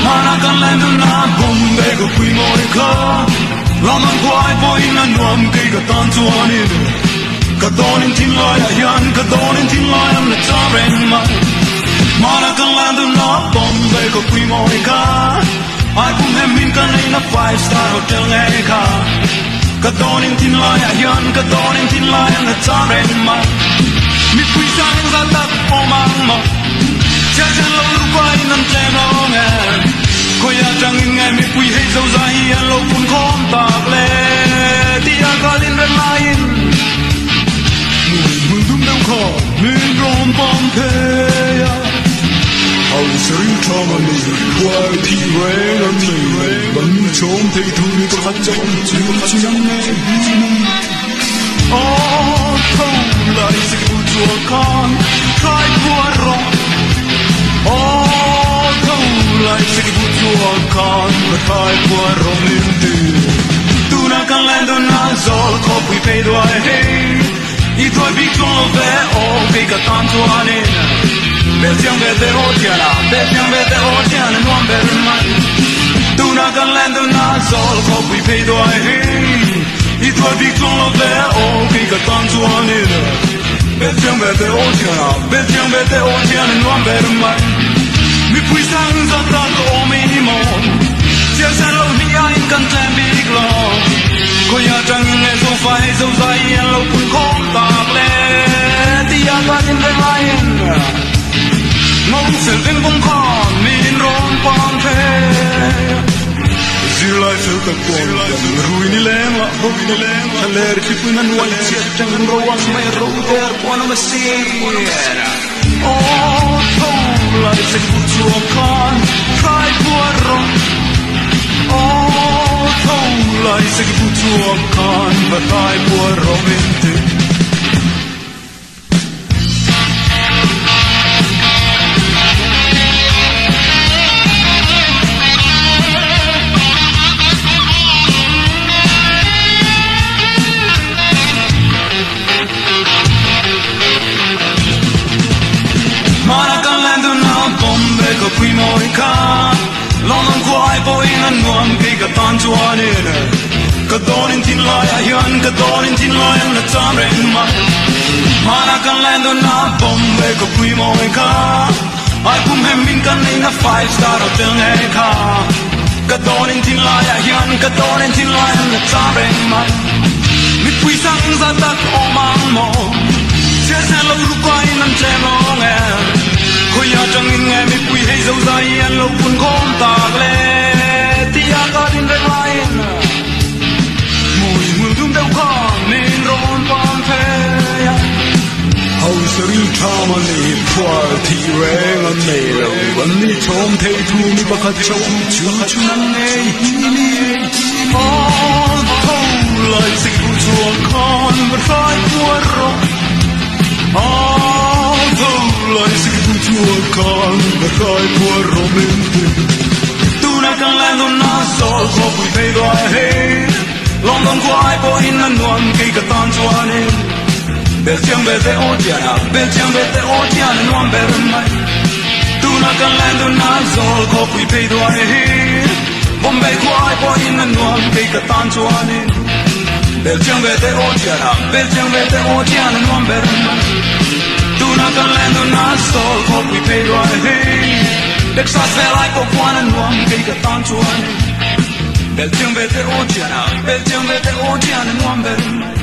Mana kan landu na bombe ko kui moi ka Laman kwai boy na nuam kai ka tan chuani ka donin tin lai yan ka donin tin lai am na taren ma Mana kan landu na bombe ko kui moi ka ai kum hem min kan nei na 5-star hotel ngai ka donin tin lai yan ka donin tin lai am na taren ma mi kui sang za tak o mang ma cha cha lo lu kwai nam chen lo nge ko ya chang ngai mi kui hei zo za hi an lo pun khom tak le ti a ka lin ren lain mừng dum dum kho min rom pom the ya au sri chama ni kwai ti ren an ni ban chom thei thu ni ko khat chom chu chu nge oh thong lai se ku chu kan kai kwa ro oh thong lai se ku chu kan kai kwa ro lim ti tu na kan lando na zol ko pi pe do ai hey I tuoi piccolo ve o che tanto ane Bestiam vede oceana Bestiam vede oceana non per mai Tu na calendo na sol ko pi pe do ai I tuoi piccolo ve o che tanto ane Bestiam vede oceana non per mai Mi pui sang za ta ko minimo Sia sa lo mi ai kan tembi glo Ko ya chang nge so fai so sai an lo pun khom tak le ti ya ka tin ve lain ngom sel veng bong khon min rom pom the zir lai sel ta kon rui ni leng la ler ki pun an wal che chang ro wang mai ro der pon ma si oh thong lai se ku chu kan kai kwa ro oh thong lai se ku chu kan va kai kwa ro min te ko kui moi ka long kwai boy nan nuam ke ka tan chuani ka donin tin lai yan ka donin tin lai na tam ren ma mana kan lando na bombe ko kui moi ka ai kum hem min kan nei na 5-star hotel ngai ka donin tin lai yan ka donin tin lai na tam ren ma mi pui sang za tak o mang mo sia sa lo lu kwai nan chen lo nge ko ya chang nge mi pui hei zo zai an lo pun khom tak le ti ya ka din ve lain mui mừng dum dau kha min ron pam the ya hau sri chama ni phwal thi reng an nei lo ban ni chom thei thu mi pakhat chom chu chu nan nei ni oh thong lai se ku chu kan ba sai kwa ro oh thong lai se ku chu kan ba sai kwa ro min tu na kan lando na sol ko pi pe do ai long long kwai po in na nuam ke ka tan chuane Bestiam vede oceana nuam per mai Tu na kan lando na sol ko pi pe do ai Bombe kwai po in na nuam ke ka tan chuane Bestiam vede oceana nuam per mai Tu na kan lando na sol ko pi pe do ai Texas ve lai po kwana nuam ke ka tan chuane Bestiam vede oceana nuam per mai